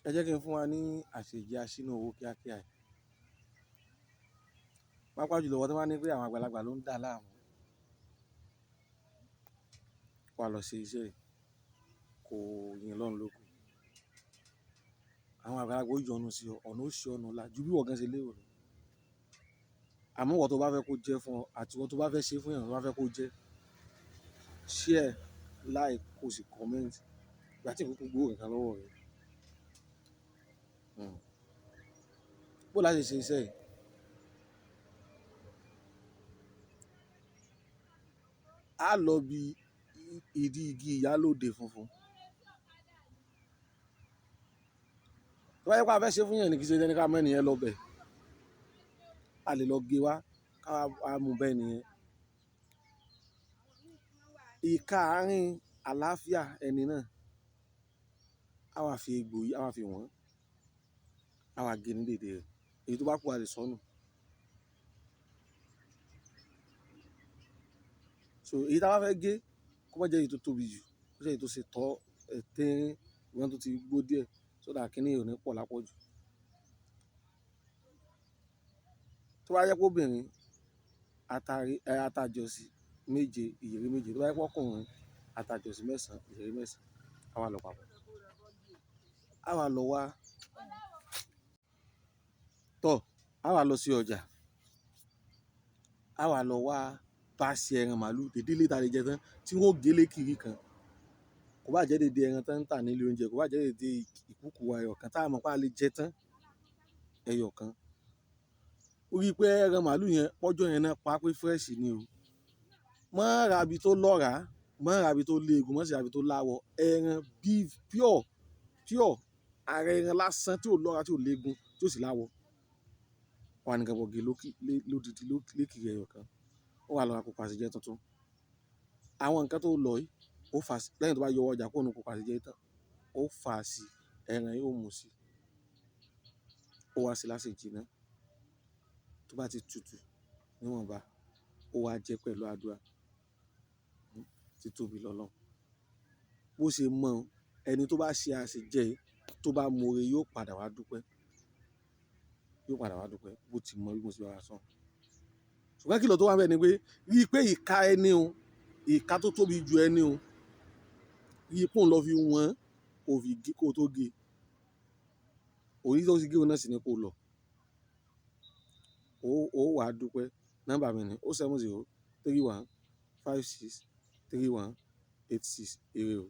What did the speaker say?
ẹ jẹ́ kí n fún wa ní àṣejẹ aṣínà owó kíákíá yìí. Pàápàá jùlọ wọ́n tó bá ní pé àwọn àgbàlagbà ló ń dà láàmú, wà lọ ṣe iṣẹ́ yìí kò yìn lọ́run lóko. Àwọn àgbàlagbà ó yọ́nú sí ọ, ọ̀nà ó ṣe ọ̀nà ọ̀la ju bí wọ́n gan ṣe lérò lọ. Àmọ́ wọ́n tó bá fẹ́ kó jẹ́ fún ọ àti wọ́n tó bá fẹ́ ṣe fún èèyàn tó bá fẹ́ kó jẹ́, share, like, kó sì comment. Ìgbà tí ìkókó gbówó kankan lọ́wọ́ rẹ̀. Bó láti ṣe iṣẹ́ yìí? A lọ bí ìdí igi ìyálóde funfun. Tó bá yẹ pé a fẹ́ ṣe fún èèyàn ní kí ṣe ní ká mọ ènìyàn lọ bẹ̀. A lè lọ gé wá ká mú bẹ́ẹ̀ nìyẹn. Ìka àárín àlàáfíà ẹni náà, a wá fi egbò yìí, a wá fi wọ́n, a wá gé ní dèdè rẹ̀. Èyí tó bá kú a lè sọnù. So èyí tí a bá fẹ́ gé kó má jẹ́ èyí tó tóbi jù, kó jẹ́ èyí tó ṣe tọ́ tẹ́rín ìwọ̀n tó ti gbó díẹ̀, so that kíní ò ní pọ̀ lápọ̀jù. Tó bá yẹ pé obìnrin, atajọsí méje, ìyẹ̀rẹ̀ méje. Tó bá yẹ pé ọkùnrin, atajọsí mẹ́sàn-án, ìyẹ̀rẹ̀ mẹ́sàn-án. A wá lọ papọ̀. A wá lọ wá tọ̀, a wá lọ sí ọjà. A wá lọ wá báàsì ẹran màálù dédé lé ta lè jẹ tán tí wọ́n gé lékiri kan. Kò bá jẹ́ dédé ẹran tán ń tà nílé oúnjẹ, kò bá jẹ́ dédé ìkúkù ẹyọ kan tá a mọ̀ pé a lè jẹ tán ẹyọ kan. Ó rí pé ẹran màálù yẹn pọ́jọ́ yẹn náà pa pé fresh ni o. Má ra ibi tó lọ́ra, má ra ibi tó léegun, má sì ra ibi tó láwọ̀. Ẹran beef pure, ara ẹran lásán tí ò lọ́ra, tí ò léegun, tí ò sì láwọ̀. Wà ní kẹ́bọ̀ gé lódidi lékiri ẹyọ kan. Ó wá lọ ra kókó àsèjẹ tuntun. Àwọn nǹkan tó lọ yìí, ó fà sí lẹ́yìn tó bá yọ ọjà kúrò nínú kókó àsèjẹ tán, ó fà sí ẹran yìí ó mú sí. Ó wá sí lásèjì náà. Tó bá ti tutù níwọ̀nba, ó wá jẹ pẹ̀lú àdúrà. Títóbi lọ́lọ́run. Bó ṣe mọ̀ ẹni tó bá ṣe àsèjẹ yìí, tó bá mọ ore yóò padà wá dúpẹ́. Yóò padà wá dúpẹ́ bó ti mọ bí mo ṣe bá a sọ. Ṣùgbọ́n kìlọ̀ tó wà bẹ́ẹ̀ ni pé rí pé ìka ẹni o, ìka tó tóbi ju ẹni o, rí pé òun lọ fi wọ́n kó fi gé kó tó gé. Òrí tó ti gé òun náà sì ni kó lọ. Ó wá dúpẹ́. Nọ́mbà mi ni 070 31 56 31 86. Ire o.